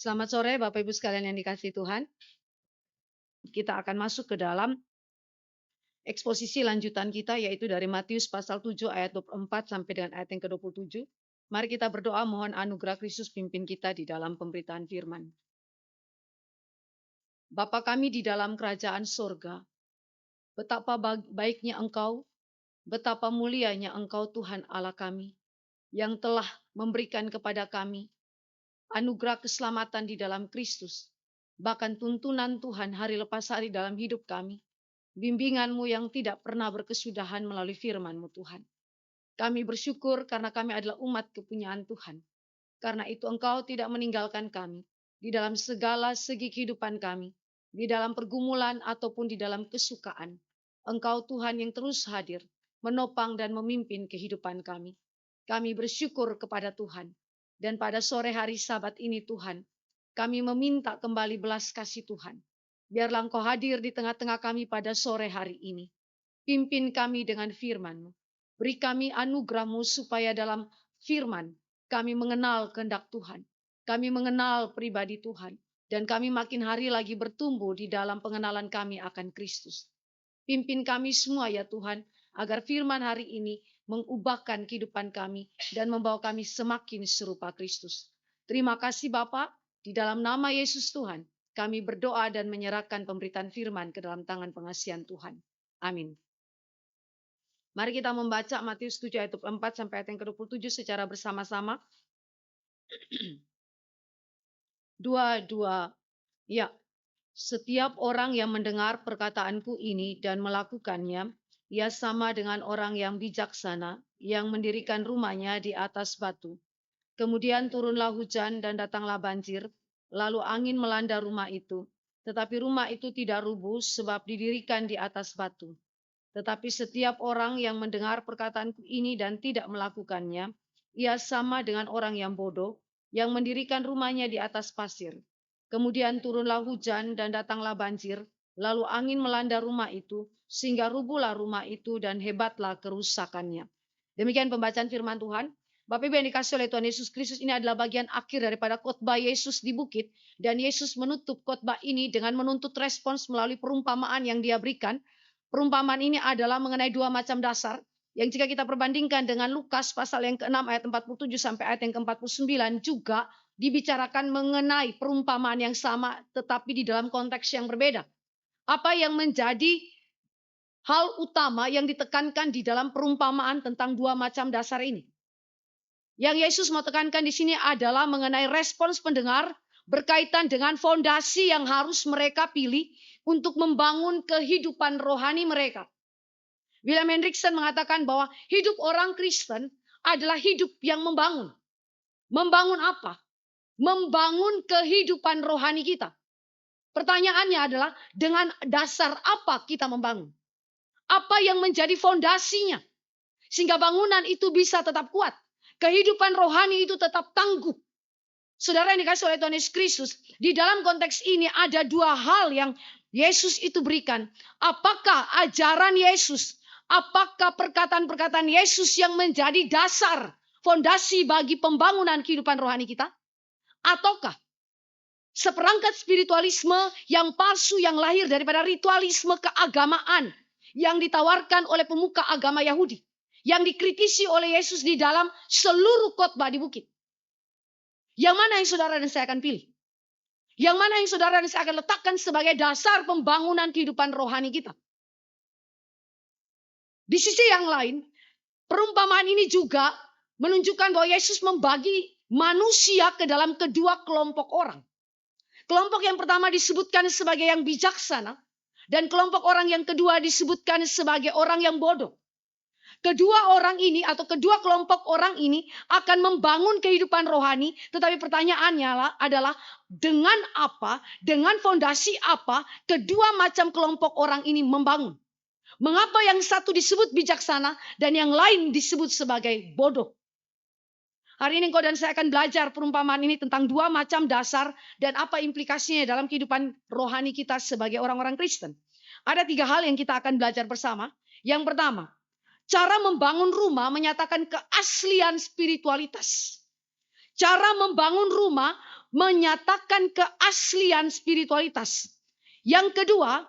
Selamat sore Bapak Ibu sekalian yang dikasihi Tuhan. Kita akan masuk ke dalam eksposisi lanjutan kita yaitu dari Matius pasal 7 ayat 24 sampai dengan ayat yang ke-27. Mari kita berdoa mohon anugerah Kristus pimpin kita di dalam pemberitaan firman. Bapa kami di dalam kerajaan sorga, betapa baiknya Engkau, betapa mulianya Engkau Tuhan Allah kami, yang telah memberikan kepada kami anugerah keselamatan di dalam Kristus, bahkan tuntunan Tuhan hari lepas hari dalam hidup kami, bimbingan-Mu yang tidak pernah berkesudahan melalui firman-Mu Tuhan. Kami bersyukur karena kami adalah umat kepunyaan Tuhan. Karena itu Engkau tidak meninggalkan kami di dalam segala segi kehidupan kami, di dalam pergumulan ataupun di dalam kesukaan. Engkau Tuhan yang terus hadir, menopang dan memimpin kehidupan kami. Kami bersyukur kepada Tuhan. Dan pada sore hari Sabat ini Tuhan, kami meminta kembali belas kasih Tuhan. Biarlah Engkau hadir di tengah-tengah kami pada sore hari ini. Pimpin kami dengan firman-Mu. Beri kami anugerah-Mu supaya dalam firman kami mengenal kehendak Tuhan. Kami mengenal pribadi Tuhan. Dan kami makin hari lagi bertumbuh di dalam pengenalan kami akan Kristus. Pimpin kami semua ya Tuhan, agar firman hari ini mengubahkan kehidupan kami dan membawa kami semakin serupa Kristus. Terima kasih Bapa, di dalam nama Yesus Tuhan, kami berdoa dan menyerahkan pemberitaan firman ke dalam tangan pengasihan Tuhan. Amin. Mari kita membaca Matius 7 ayat 4 sampai ayat yang ke-27 secara bersama-sama. Dua. Ya, setiap orang yang mendengar perkataanku ini dan melakukannya, ia sama dengan orang yang bijaksana yang mendirikan rumahnya di atas batu. Kemudian turunlah hujan dan datanglah banjir, lalu angin melanda rumah itu. Tetapi rumah itu tidak rubuh sebab didirikan di atas batu. Tetapi setiap orang yang mendengar perkataanku ini dan tidak melakukannya, ia sama dengan orang yang bodoh yang mendirikan rumahnya di atas pasir. Kemudian turunlah hujan dan datanglah banjir, lalu angin melanda rumah itu, sehingga rubuhlah rumah itu dan hebatlah kerusakannya. Demikian pembacaan firman Tuhan. Bapak Ibu yang dikasihi oleh Tuhan Yesus Kristus, ini adalah bagian akhir daripada khotbah Yesus di bukit. Dan Yesus menutup khotbah ini dengan menuntut respons melalui perumpamaan yang Dia berikan. Perumpamaan ini adalah mengenai dua macam dasar, yang jika kita perbandingkan dengan Lukas pasal yang ke-6 ayat 47 sampai ayat yang ke-49 juga dibicarakan mengenai perumpamaan yang sama tetapi di dalam konteks yang berbeda. Apa yang menjadi hal utama yang ditekankan di dalam perumpamaan tentang dua macam dasar ini? Yang Yesus mau tekankan di sini adalah mengenai respons pendengar berkaitan dengan fondasi yang harus mereka pilih untuk membangun kehidupan rohani mereka. William Hendriksen mengatakan bahwa hidup orang Kristen adalah hidup yang membangun. Membangun apa? Membangun kehidupan rohani kita. Pertanyaannya adalah dengan dasar apa kita membangun? Apa yang menjadi fondasinya? Sehingga bangunan itu bisa tetap kuat. Kehidupan rohani itu tetap tangguh. Saudara yang dikasih oleh Tuhan Yesus Kristus, di dalam konteks ini ada dua hal yang Yesus itu berikan. Apakah ajaran Yesus, apakah perkataan-perkataan Yesus yang menjadi dasar, fondasi bagi pembangunan kehidupan rohani kita? Ataukah seperangkat spiritualisme yang palsu yang lahir daripada ritualisme keagamaan yang ditawarkan oleh pemuka agama Yahudi, yang dikritisi oleh Yesus di dalam seluruh khotbah di bukit? Yang mana yang saudara dan saya akan pilih? Yang mana yang saudara dan saya akan letakkan sebagai dasar pembangunan kehidupan rohani kita? Di sisi yang lain, perumpamaan ini juga menunjukkan bahwa Yesus membagi manusia ke dalam kedua kelompok orang. Kelompok yang pertama disebutkan sebagai yang bijaksana, dan kelompok orang yang kedua disebutkan sebagai orang yang bodoh. Kedua orang ini atau kedua kelompok orang ini akan membangun kehidupan rohani, tetapi pertanyaannya adalah dengan apa, dengan fondasi apa kedua macam kelompok orang ini membangun? Mengapa yang satu disebut bijaksana dan yang lain disebut sebagai bodoh? Hari ini engkau dan saya akan belajar perumpamaan ini tentang dua macam dasar dan apa implikasinya dalam kehidupan rohani kita sebagai orang-orang Kristen. Ada tiga hal yang kita akan belajar bersama. Yang pertama, cara membangun rumah menyatakan keaslian spiritualitas. Cara membangun rumah menyatakan keaslian spiritualitas. Yang kedua,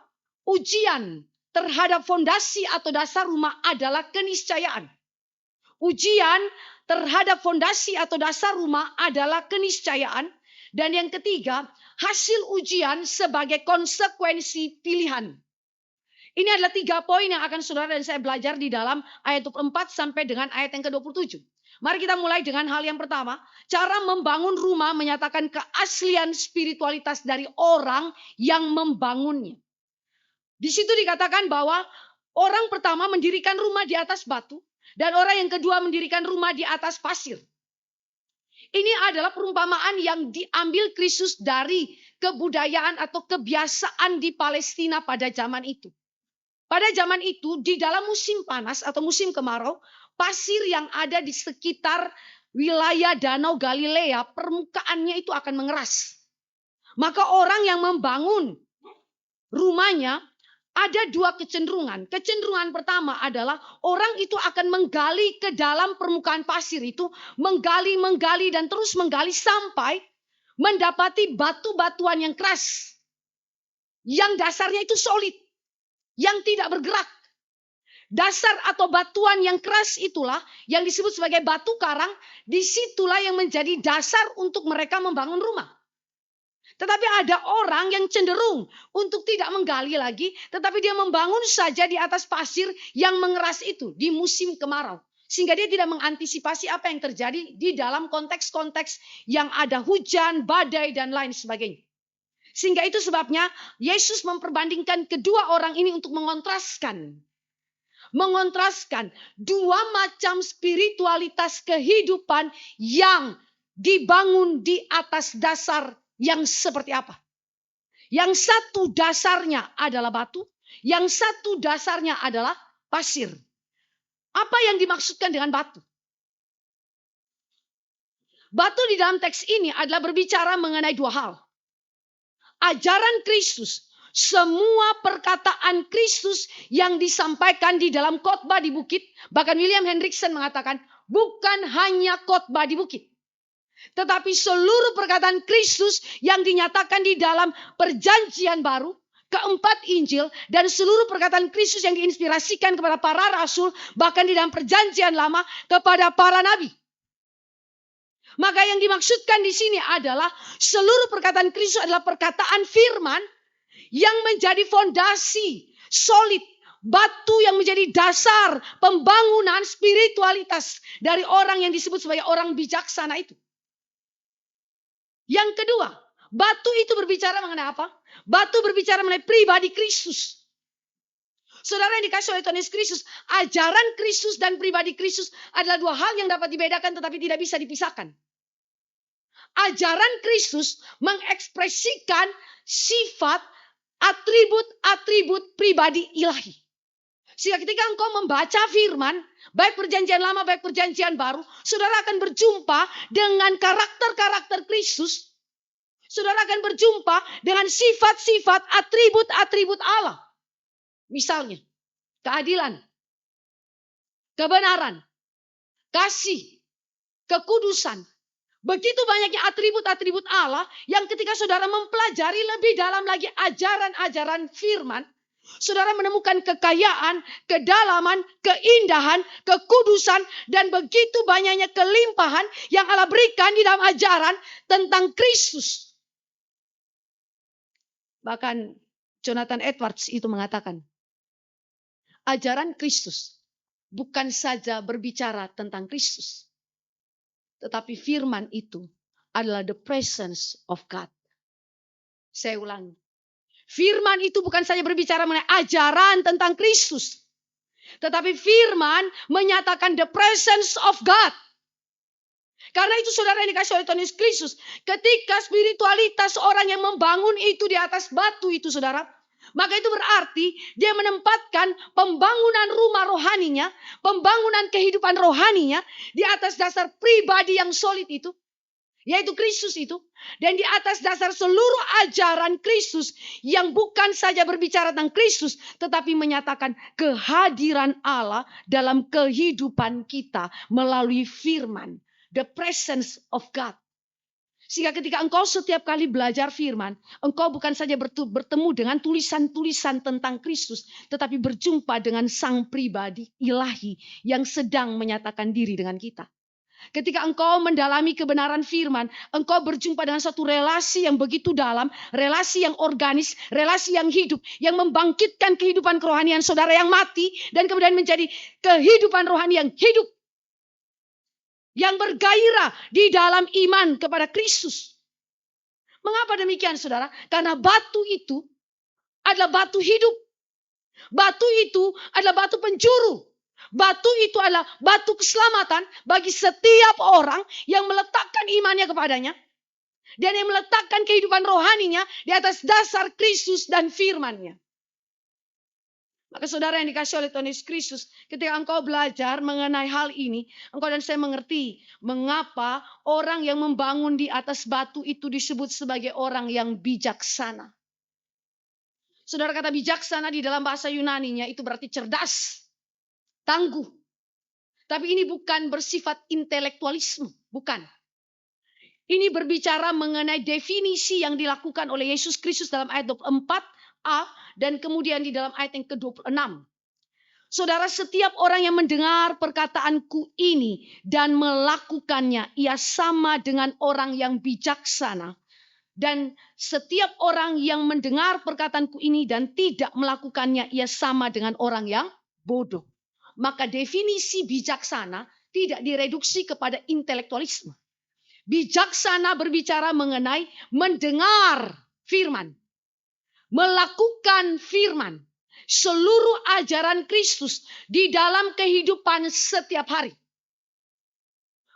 ujian terhadap fondasi atau dasar rumah adalah keniscayaan. Ujian terhadap fondasi atau dasar rumah adalah keniscayaan. Dan yang ketiga, hasil ujian sebagai konsekuensi pilihan. Ini adalah 3 poin yang akan saudara dan saya belajar di dalam ayat 24 sampai dengan ayat yang ke-27. Mari kita mulai dengan hal yang pertama. Cara membangun rumah menyatakan keaslian spiritualitas dari orang yang membangunnya. Di situ dikatakan bahwa orang pertama mendirikan rumah di atas batu. Dan orang yang kedua mendirikan rumah di atas pasir. Ini adalah perumpamaan yang diambil Kristus dari kebudayaan atau kebiasaan di Palestina pada zaman itu. Pada zaman itu, di dalam musim panas atau musim kemarau, pasir yang ada di sekitar wilayah Danau Galilea, permukaannya itu akan mengeras. Maka orang yang membangun rumahnya, ada 2 kecenderungan. Kecenderungan pertama adalah orang itu akan menggali ke dalam permukaan pasir itu, menggali dan terus menggali sampai mendapati batu-batuan yang keras. Yang dasarnya itu solid. Yang tidak bergerak. Dasar atau batuan yang keras itulah yang disebut sebagai batu karang. Disitulah yang menjadi dasar untuk mereka membangun rumah. Tetapi ada orang yang cenderung untuk tidak menggali lagi. Tetapi dia membangun saja di atas pasir yang mengeras itu di musim kemarau. Sehingga dia tidak mengantisipasi apa yang terjadi di dalam konteks-konteks yang ada hujan, badai, dan lain sebagainya. Sehingga itu sebabnya Yesus memperbandingkan kedua orang ini untuk mengontraskan 2 macam spiritualitas kehidupan yang dibangun di atas dasar yang seperti apa. Yang satu dasarnya adalah batu, yang satu dasarnya adalah pasir. Apa yang dimaksudkan dengan batu? Batu di dalam teks ini adalah berbicara mengenai 2 hal. Ajaran Kristus, semua perkataan Kristus yang disampaikan di dalam khotbah di bukit, bahkan William Hendriksen mengatakan bukan hanya khotbah di bukit, tetapi seluruh perkataan Kristus yang dinyatakan di dalam perjanjian baru, keempat Injil, dan seluruh perkataan Kristus yang diinspirasikan kepada para rasul, bahkan di dalam perjanjian lama kepada para nabi. Maka yang dimaksudkan di sini adalah seluruh perkataan Kristus adalah perkataan firman yang menjadi fondasi solid, batu yang menjadi dasar pembangunan spiritualitas dari orang yang disebut sebagai orang bijaksana itu. Yang kedua, batu itu berbicara mengenai apa? Batu berbicara mengenai pribadi Kristus. Saudara yang dikasih oleh Tuhan Yesus Kristus, ajaran Kristus dan pribadi Kristus adalah 2 hal yang dapat dibedakan tetapi tidak bisa dipisahkan. Ajaran Kristus mengekspresikan sifat, atribut-atribut pribadi ilahi. Sehingga ketika engkau membaca firman, baik perjanjian lama, baik perjanjian baru, saudara akan berjumpa dengan karakter-karakter Kristus. Saudara akan berjumpa dengan sifat-sifat, atribut-atribut Allah. Misalnya, keadilan, kebenaran, kasih, kekudusan. Begitu banyaknya atribut-atribut Allah yang ketika saudara mempelajari lebih dalam lagi ajaran-ajaran firman, saudara menemukan kekayaan, kedalaman, keindahan, kekudusan, dan begitu banyaknya kelimpahan yang Allah berikan di dalam ajaran tentang Kristus. Bahkan Jonathan Edwards itu mengatakan, ajaran Kristus bukan saja berbicara tentang Kristus, tetapi firman itu adalah the presence of God. Saya ulangi. Firman itu bukan saja berbicara mengenai ajaran tentang Kristus, tetapi firman menyatakan the presence of God. Karena itu saudara yang dikasih oleh Tuhan Yesus Kristus, ketika spiritualitas orang yang membangun itu di atas batu itu saudara, maka itu berarti dia menempatkan pembangunan rumah rohaninya, pembangunan kehidupan rohaninya di atas dasar pribadi yang solid itu, yaitu Kristus itu. Dan di atas dasar seluruh ajaran Kristus yang bukan saja berbicara tentang Kristus, tetapi menyatakan kehadiran Allah dalam kehidupan kita melalui firman. The presence of God. Sehingga ketika engkau setiap kali belajar firman, engkau bukan saja bertemu dengan tulisan-tulisan tentang Kristus, tetapi berjumpa dengan sang pribadi ilahi yang sedang menyatakan diri dengan kita. Ketika engkau mendalami kebenaran firman, engkau berjumpa dengan satu relasi yang begitu dalam, relasi yang organis, relasi yang hidup, yang membangkitkan kehidupan kerohanian saudara yang mati, dan kemudian menjadi kehidupan rohani yang hidup, yang bergairah di dalam iman kepada Kristus. Mengapa demikian saudara? Karena batu itu adalah batu hidup. Batu itu adalah batu penjuru. Batu itu adalah batu keselamatan bagi setiap orang yang meletakkan imannya kepadanya. Dan yang meletakkan kehidupan rohaninya di atas dasar Kristus dan firman-Nya. Maka saudara yang dikasih oleh Tuhan Yesus Kristus, ketika engkau belajar mengenai hal ini, engkau dan saya mengerti mengapa orang yang membangun di atas batu itu disebut sebagai orang yang bijaksana. Saudara, kata bijaksana di dalam bahasa Yunaninya itu berarti cerdas, tangguh. Tapi ini bukan bersifat intelektualisme, bukan. Ini berbicara mengenai definisi yang dilakukan oleh Yesus Kristus dalam ayat 24a dan kemudian di dalam ayat yang ke-26. Saudara, setiap orang yang mendengar perkataanku ini dan melakukannya, ia sama dengan orang yang bijaksana. Dan setiap orang yang mendengar perkataanku ini dan tidak melakukannya, ia sama dengan orang yang bodoh. Maka definisi bijaksana tidak direduksi kepada intelektualisme. Bijaksana berbicara mengenai mendengar firman, melakukan firman, seluruh ajaran Kristus di dalam kehidupan setiap hari.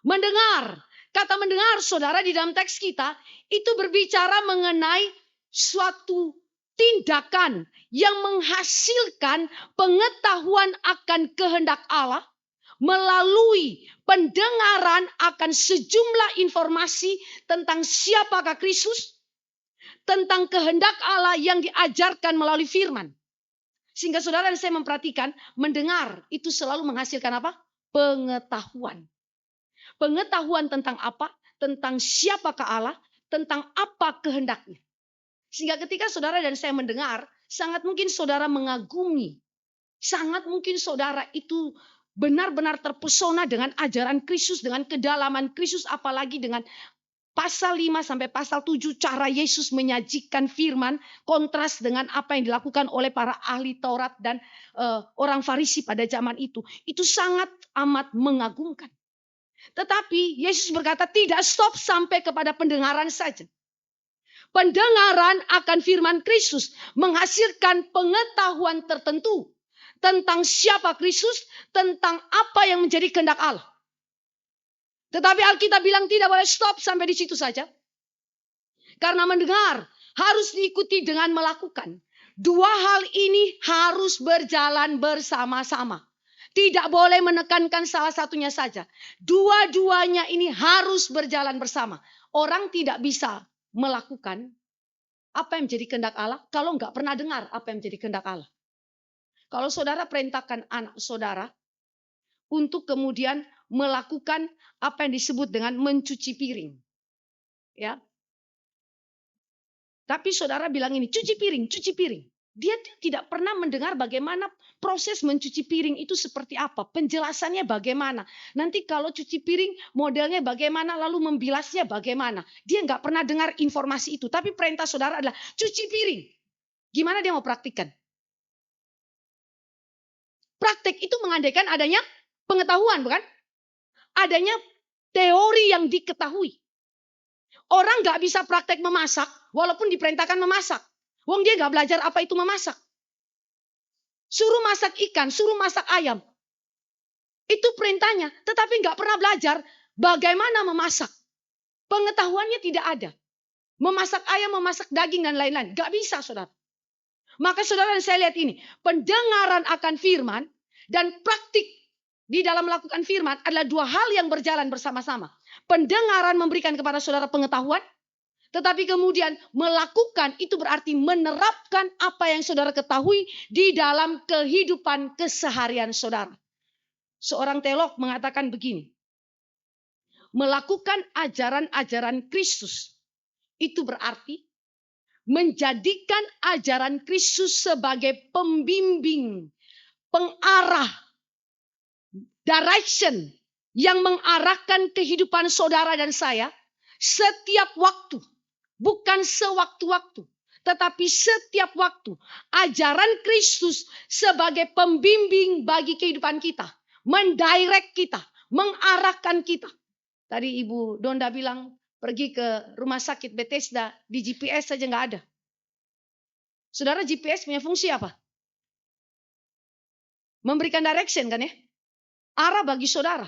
Mendengar, kata mendengar saudara di dalam teks kita itu berbicara mengenai suatu tindakan yang menghasilkan pengetahuan akan kehendak Allah melalui pendengaran akan sejumlah informasi tentang siapakah Kristus, tentang kehendak Allah yang diajarkan melalui firman. Sehingga saudara dan saya memperhatikan, mendengar itu selalu menghasilkan apa? Pengetahuan. Pengetahuan tentang apa? Tentang siapakah Allah, tentang apa kehendaknya. Sehingga ketika saudara dan saya mendengar, sangat mungkin saudara mengagumi. Sangat mungkin saudara itu benar-benar terpesona dengan ajaran Kristus, dengan kedalaman Kristus, apalagi dengan pasal 5 sampai pasal 7 cara Yesus menyajikan firman, kontras dengan apa yang dilakukan oleh para ahli Taurat dan orang Farisi pada zaman itu. Itu sangat amat mengagumkan. Tetapi Yesus berkata tidak stop sampai kepada pendengaran saja. Pendengaran akan firman Kristus menghasilkan pengetahuan tertentu tentang siapa Kristus, tentang apa yang menjadi kehendak Allah. Tetapi Alkitab bilang tidak boleh stop sampai di situ saja. Karena mendengar harus diikuti dengan melakukan. Dua hal ini harus berjalan bersama-sama. Tidak boleh menekankan salah satunya saja. Dua-duanya ini harus berjalan bersama. Orang tidak bisa melakukan apa yang menjadi kehendak Allah kalau nggak pernah dengar apa yang menjadi kehendak Allah. Kalau saudara perintahkan anak saudara untuk kemudian melakukan apa yang disebut dengan mencuci piring. Ya. Tapi saudara bilang ini, cuci piring, cuci piring. Dia tidak pernah mendengar bagaimana proses mencuci piring itu seperti apa. Penjelasannya bagaimana. Nanti kalau cuci piring modelnya bagaimana, lalu membilasnya bagaimana. Dia nggak pernah dengar informasi itu. Tapi perintah saudara adalah cuci piring. Gimana dia mau praktikkan? Praktek itu mengandaikan adanya pengetahuan, bukan? Adanya teori yang diketahui. Orang gak bisa praktek memasak walaupun diperintahkan memasak. Wong dia gak belajar apa itu memasak. Suruh masak ikan, suruh masak ayam. Itu perintahnya, tetapi gak pernah belajar bagaimana memasak. Pengetahuannya tidak ada. Memasak ayam, memasak daging dan lain-lain. Gak bisa saudara. Maka saudara dan saya lihat ini. Pendengaran akan firman dan praktik di dalam melakukan firman adalah dua hal yang berjalan bersama-sama. Pendengaran memberikan kepada saudara pengetahuan. Tetapi kemudian melakukan itu berarti menerapkan apa yang saudara ketahui di dalam kehidupan keseharian saudara. Seorang teolog mengatakan begini. melakukan ajaran-ajaran Kristus. Itu berarti menjadikan ajaran Kristus sebagai pembimbing, pengarah, direction yang mengarahkan kehidupan saudara dan saya setiap waktu. Bukan sewaktu-waktu, tetapi setiap waktu. Ajaran Kristus sebagai pembimbing bagi kehidupan kita. Mendirect kita, mengarahkan kita. Tadi Ibu Donda bilang pergi ke rumah sakit Bethesda, di GPS saja nggak ada. Saudara, GPS punya fungsi apa? Memberikan direction kan ya? Arah bagi saudara.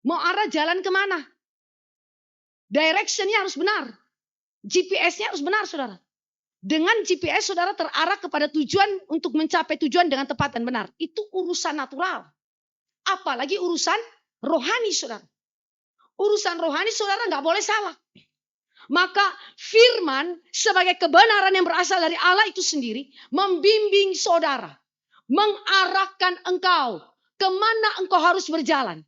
Mau arah jalan kemana? Directionnya harus benar. GPS-nya harus benar, saudara. Dengan GPS, saudara terarah kepada tujuan untuk mencapai tujuan dengan tepat dan benar. Itu urusan natural. Apalagi urusan rohani, saudara. Urusan rohani, saudara nggak boleh salah. Maka firman sebagai kebenaran yang berasal dari Allah itu sendiri membimbing saudara. Mengarahkan engkau kemana engkau harus berjalan.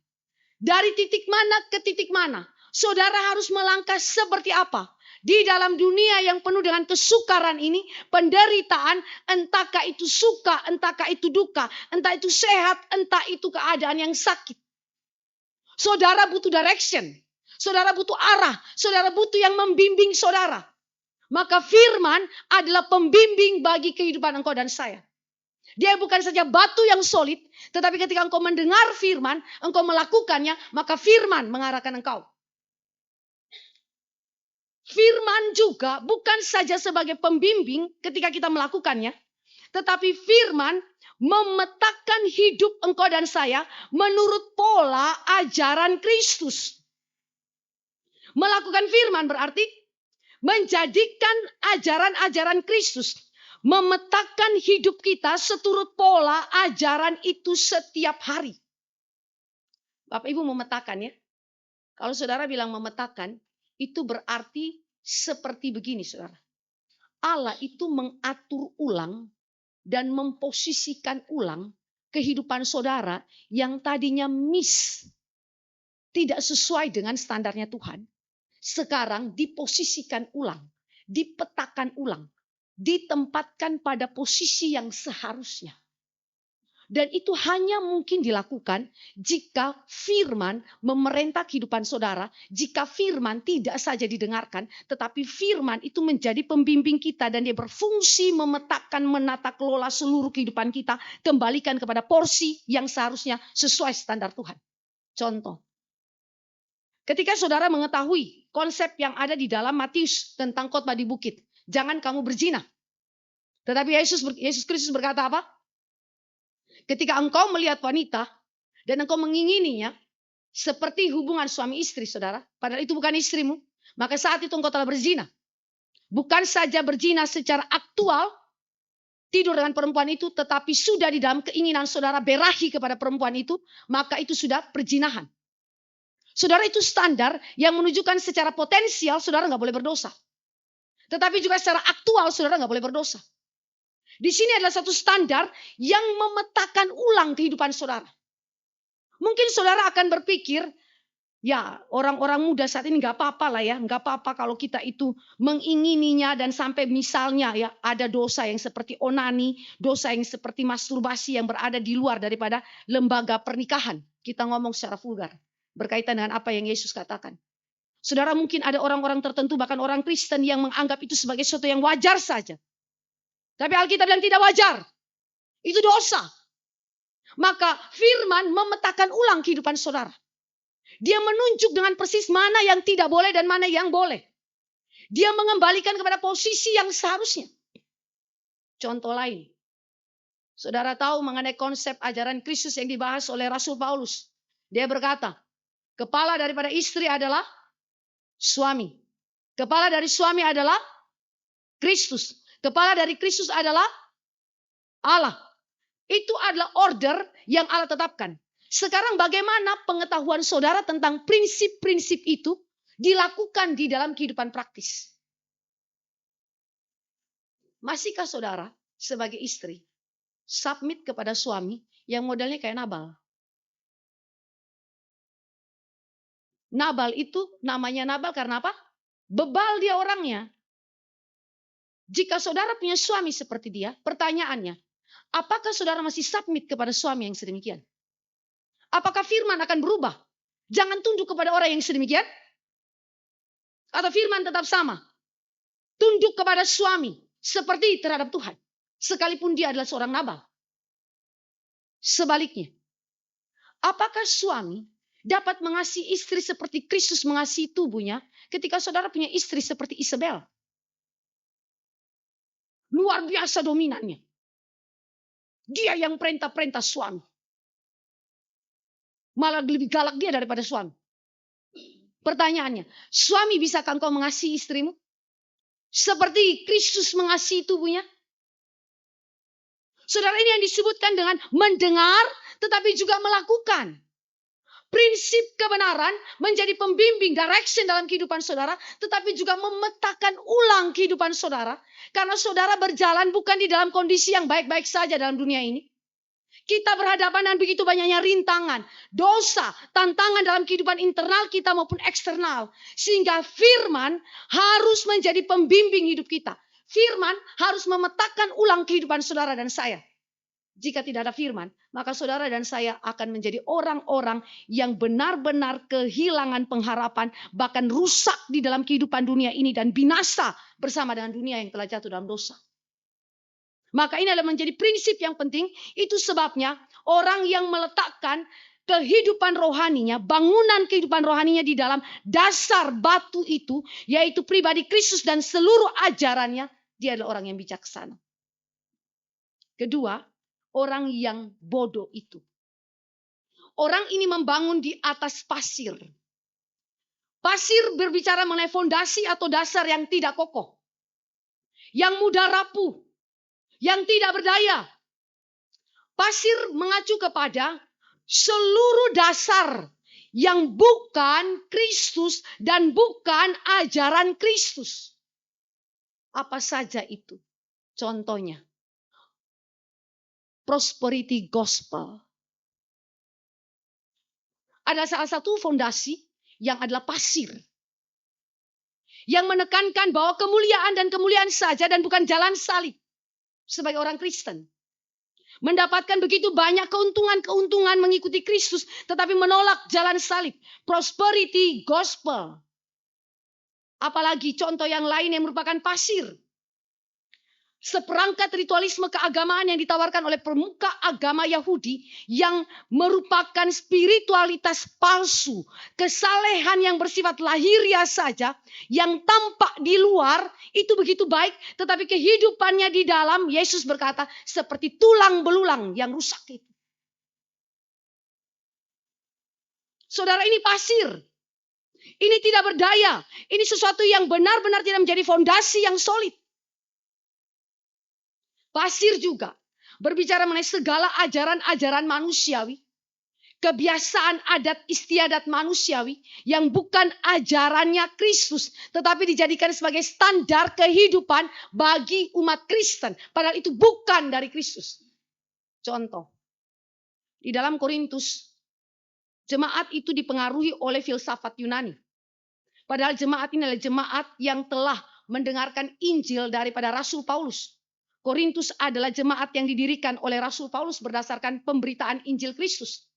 Dari titik mana ke titik mana. Saudara harus melangkah seperti apa. Di dalam dunia yang penuh dengan kesukaran ini, penderitaan, entahkah itu suka, entahkah itu duka, entah itu sehat, entah itu keadaan yang sakit. Saudara butuh direction, saudara butuh arah, saudara butuh yang membimbing saudara. Maka firman adalah pembimbing bagi kehidupan engkau dan saya. Dia bukan saja batu yang solid, tetapi ketika engkau mendengar firman, engkau melakukannya, maka firman mengarahkan engkau. Firman juga bukan saja sebagai pembimbing ketika kita melakukannya, tetapi firman memetakan hidup engkau dan saya menurut pola ajaran Kristus. Melakukan firman berarti menjadikan ajaran-ajaran Kristus, memetakan hidup kita seturut pola ajaran itu setiap hari. Bapak Ibu memetakan ya. Kalau saudara bilang memetakan, itu berarti seperti begini, saudara. Allah itu mengatur ulang dan memposisikan ulang kehidupan saudara yang tadinya miss, tidak sesuai dengan standarnya Tuhan. Sekarang diposisikan ulang, dipetakan ulang, ditempatkan pada posisi yang seharusnya. Dan itu hanya mungkin dilakukan jika firman memerintah kehidupan saudara, jika firman tidak saja didengarkan, tetapi firman itu menjadi pembimbing kita dan dia berfungsi memetakan, menata kelola seluruh kehidupan kita, kembalikan kepada porsi yang seharusnya sesuai standar Tuhan. Contoh, ketika saudara mengetahui konsep yang ada di dalam Matius tentang khotbah di bukit, jangan kamu berzina. Tetapi Yesus Kristus berkata apa? Ketika engkau melihat wanita dan engkau mengingininya seperti hubungan suami istri, saudara, padahal itu bukan istrimu, maka saat itu engkau telah berzina. Bukan saja berzina secara aktual, tidur dengan perempuan itu, tetapi sudah di dalam keinginan saudara berahi kepada perempuan itu, maka itu sudah perzinahan. Saudara, itu standar yang menunjukkan secara potensial saudara nggak boleh berdosa. Tetapi juga secara aktual saudara nggak boleh berdosa. Di sini adalah satu standar yang memetakan ulang kehidupan saudara. Mungkin saudara akan berpikir, ya orang-orang muda saat ini nggak apa-apa lah ya. Nggak apa-apa kalau kita itu mengingininya dan sampai misalnya ya ada dosa yang seperti onani, dosa yang seperti masturbasi yang berada di luar daripada lembaga pernikahan. Kita ngomong secara vulgar. Berkaitan dengan apa yang Yesus katakan. Saudara, mungkin ada orang-orang tertentu bahkan orang Kristen yang menganggap itu sebagai sesuatu yang wajar saja. Tapi Alkitab bilang tidak wajar. Itu dosa. Maka firman memetakan ulang kehidupan saudara. Dia menunjuk dengan persis mana yang tidak boleh dan mana yang boleh. Dia mengembalikan kepada posisi yang seharusnya. Contoh lain. Saudara tahu mengenai konsep ajaran Kristus yang dibahas oleh Rasul Paulus. Dia berkata, kepala daripada istri adalah suami. Kepala dari suami adalah Kristus. Kepala dari Kristus adalah Allah. Itu adalah order yang Allah tetapkan. Sekarang bagaimana pengetahuan saudara tentang prinsip-prinsip itu dilakukan di dalam kehidupan praktis? Masihkah saudara sebagai istri submit kepada suami yang modelnya kayak Nabal? Nabal itu namanya Nabal karena apa? Bebal dia orangnya. Jika saudara punya suami seperti dia, pertanyaannya, apakah saudara masih submit kepada suami yang sedemikian? Apakah firman akan berubah? Jangan tunduk kepada orang yang sedemikian. Atau firman tetap sama. Tunduk kepada suami seperti terhadap Tuhan. Sekalipun dia adalah seorang Nabal. Sebaliknya, apakah suami dapat mengasihi istri seperti Kristus mengasihi tubuhnya ketika saudara punya istri seperti Isabel? Luar biasa dominannya. Dia yang perintah-perintah suami. Malah lebih galak dia daripada suami. Pertanyaannya, suami bisakah engkau mengasihi istrimu? Seperti Kristus mengasihi tubuhnya? Saudara, ini yang disebutkan dengan mendengar tetapi juga melakukan. Prinsip kebenaran menjadi pembimbing direction dalam kehidupan saudara, tetapi juga memetakan ulang kehidupan saudara. Karena saudara berjalan bukan di dalam kondisi yang baik-baik saja dalam dunia ini. Kita berhadapan dengan begitu banyaknya rintangan, dosa, tantangan dalam kehidupan internal kita maupun eksternal. Sehingga firman harus menjadi pembimbing hidup kita. Firman harus memetakan ulang kehidupan saudara dan saya. Jika tidak ada firman, maka saudara dan saya akan menjadi orang-orang yang benar-benar kehilangan pengharapan, bahkan rusak di dalam kehidupan dunia ini dan binasa bersama dengan dunia yang telah jatuh dalam dosa. Maka ini adalah menjadi prinsip yang penting. Itu sebabnya orang yang meletakkan kehidupan rohaninya, bangunan kehidupan rohaninya di dalam dasar batu itu, yaitu pribadi Kristus dan seluruh ajarannya, dia adalah orang yang bijaksana. Kedua, orang yang bodoh itu. Orang ini membangun di atas pasir. Pasir berbicara mengenai fondasi atau dasar yang tidak kokoh. Yang mudah rapuh. Yang tidak berdaya. Pasir mengacu kepada seluruh dasar yang bukan Kristus dan bukan ajaran Kristus. Apa saja itu? Contohnya, prosperity gospel. Ada salah satu fondasi yang adalah pasir. Yang menekankan bahwa kemuliaan dan kemuliaan saja dan bukan jalan salib. Sebagai orang Kristen. Mendapatkan begitu banyak keuntungan-keuntungan mengikuti Kristus. Tetapi menolak jalan salib. Prosperity gospel. Apalagi contoh yang lain yang merupakan pasir. Seperangkat ritualisme keagamaan yang ditawarkan oleh pemuka agama Yahudi yang merupakan spiritualitas palsu, kesalehan yang bersifat lahiriah saja, yang tampak di luar itu begitu baik, tetapi kehidupannya di dalam, Yesus berkata, seperti tulang belulang yang rusak itu. Saudara, ini pasir. Ini tidak berdaya. Ini sesuatu yang benar-benar tidak menjadi fondasi yang solid. Pasir juga berbicara mengenai segala ajaran-ajaran manusiawi. Kebiasaan adat istiadat manusiawi yang bukan ajarannya Kristus. Tetapi dijadikan sebagai standar kehidupan bagi umat Kristen. Padahal itu bukan dari Kristus. Contoh. Di dalam Korintus. Jemaat itu dipengaruhi oleh filsafat Yunani. Padahal jemaat ini adalah jemaat yang telah mendengarkan Injil daripada Rasul Paulus. Korintus adalah jemaat yang didirikan oleh Rasul Paulus berdasarkan pemberitaan Injil Kristus.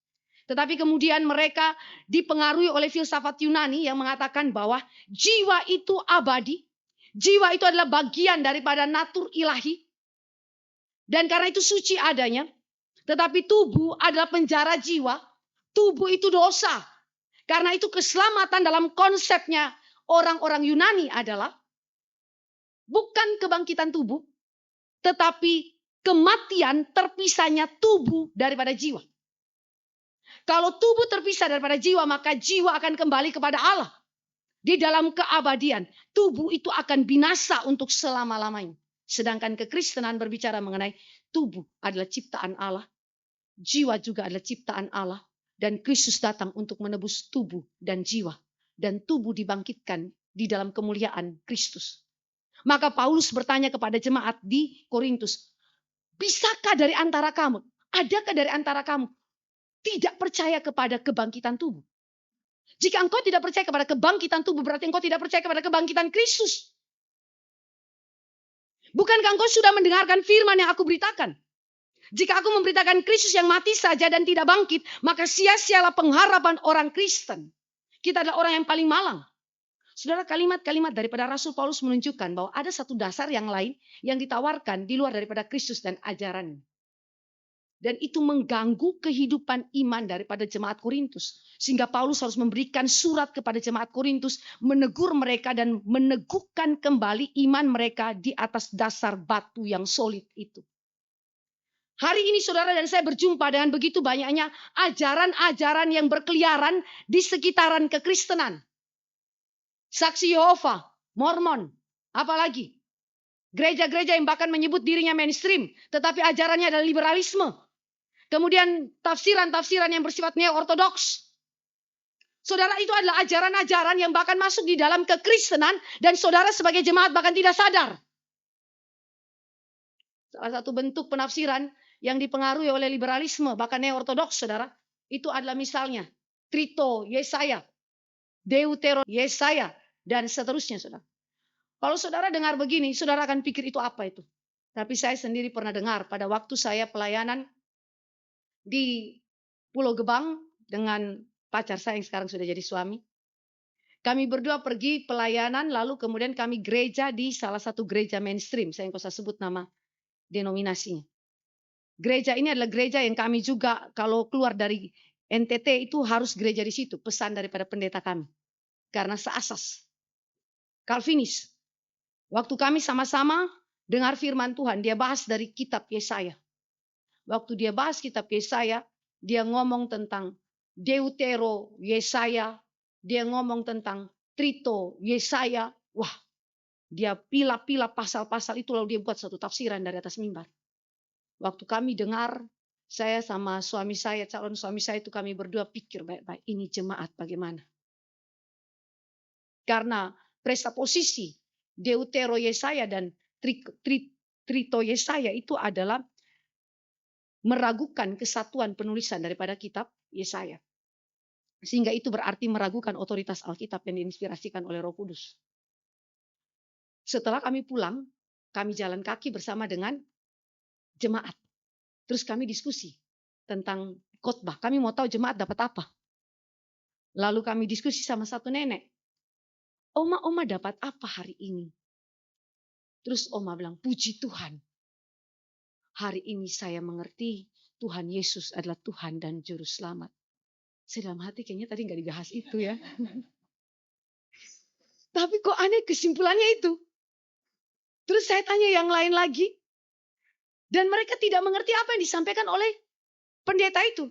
Tetapi kemudian mereka dipengaruhi oleh filsafat Yunani yang mengatakan bahwa jiwa itu abadi. Jiwa itu adalah bagian daripada natur ilahi. Dan karena itu suci adanya. Tetapi tubuh adalah penjara jiwa. Tubuh itu dosa. Karena itu keselamatan dalam konsepnya orang-orang Yunani adalah bukan kebangkitan tubuh. Tetapi kematian terpisahnya tubuh daripada jiwa. Kalau tubuh terpisah daripada jiwa, maka jiwa akan kembali kepada Allah. Di dalam keabadian, tubuh itu akan binasa untuk selama-lamanya. Sedangkan kekristenan berbicara mengenai tubuh adalah ciptaan Allah. Jiwa juga adalah ciptaan Allah. Dan Kristus datang untuk menebus tubuh dan jiwa. Dan tubuh dibangkitkan di dalam kemuliaan Kristus. Maka Paulus bertanya kepada jemaat di Korintus, bisakah dari antara kamu, adakah dari antara kamu tidak percaya kepada kebangkitan tubuh? Jika engkau tidak percaya kepada kebangkitan tubuh, berarti engkau tidak percaya kepada kebangkitan Kristus. Bukankah engkau sudah mendengarkan firman yang aku beritakan? Jika aku memberitakan Kristus yang mati saja dan tidak bangkit, maka sia-sialah pengharapan orang Kristen. Kita adalah orang yang paling malang. Saudara, kalimat-kalimat daripada Rasul Paulus menunjukkan bahwa ada satu dasar yang lain yang ditawarkan di luar daripada Kristus dan ajaran. Dan itu mengganggu kehidupan iman daripada jemaat Korintus. Sehingga Paulus harus memberikan surat kepada jemaat Korintus, menegur mereka dan meneguhkan kembali iman mereka di atas dasar batu yang solid itu. Hari ini saudara dan saya berjumpa dengan begitu banyaknya ajaran-ajaran yang berkeliaran di sekitaran kekristenan. Saksi Yehova, Mormon, apalagi. Gereja-gereja yang bahkan menyebut dirinya mainstream, tetapi ajarannya adalah liberalisme. Kemudian tafsiran-tafsiran yang bersifat neo-ortodoks. Saudara, itu adalah ajaran-ajaran yang bahkan masuk di dalam kekristenan dan saudara sebagai jemaat bahkan tidak sadar. Salah satu bentuk penafsiran yang dipengaruhi oleh liberalisme, bahkan neo-ortodoks, saudara, itu adalah misalnya Trito Yesaya, Deutero Yesaya, dan seterusnya, saudara. Kalau saudara dengar begini, saudara akan pikir itu apa itu. Tapi saya sendiri pernah dengar pada waktu saya pelayanan di Pulau Gebang dengan pacar saya yang sekarang sudah jadi suami. Kami berdua pergi pelayanan, lalu kemudian kami gereja di salah satu gereja mainstream. Saya nggak usah sebut nama denominasinya. Gereja ini adalah gereja yang kami juga kalau keluar dari NTT itu harus gereja di situ. Pesan daripada pendeta kami. Karena seasas. Calvinis. Waktu kami sama-sama dengar firman Tuhan, dia bahas dari kitab Yesaya. Waktu dia bahas kitab Yesaya, dia ngomong tentang Deutero Yesaya, dia ngomong tentang Trito Yesaya. Wah, dia pilih-pilih pasal-pasal itu lalu dia buat satu tafsiran dari atas mimbar. Waktu kami dengar, saya sama suami saya, calon suami saya itu kami berdua pikir baik-baik, ini jemaat bagaimana? Karena presposisi Deutero Yesaya dan Trito Yesaya itu adalah meragukan kesatuan penulisan daripada kitab Yesaya. Sehingga itu berarti meragukan otoritas Alkitab yang diinspirasikan oleh Roh Kudus. Setelah kami pulang, kami jalan kaki bersama dengan jemaat. Terus kami diskusi tentang khotbah. Kami mau tahu jemaat dapat apa. Lalu kami diskusi sama satu nenek. Oma dapat apa hari ini? Terus oma bilang, puji Tuhan. Hari ini saya mengerti Tuhan Yesus adalah Tuhan dan Juru Selamat. Saya dalam hati kayaknya tadi nggak dibahas itu ya. Tapi kok aneh kesimpulannya itu. Terus saya tanya yang lain lagi. Dan mereka tidak mengerti apa yang disampaikan oleh pendeta itu.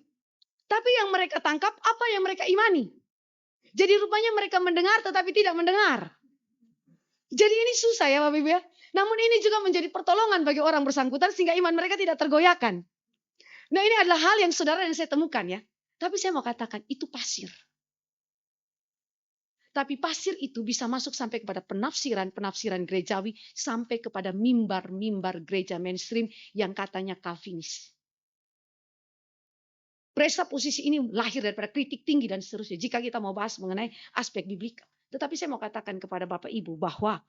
Tapi yang mereka tangkap apa yang mereka imani. Jadi rupanya mereka mendengar tetapi tidak mendengar. Jadi ini susah ya Bapak Ibu ya. Namun ini juga menjadi pertolongan bagi orang bersangkutan sehingga iman mereka tidak tergoyahkan. Nah ini adalah hal yang saudara dan saya temukan ya. Tapi saya mau katakan itu pasir. Tapi pasir itu bisa masuk sampai kepada penafsiran gerejawi. Sampai kepada mimbar-mimbar gereja mainstream yang katanya Calvinis. Presposisi ini lahir daripada kritik tinggi dan seterusnya. Jika kita mau bahas mengenai aspek biblikal. Tetapi saya mau katakan kepada Bapak Ibu bahwa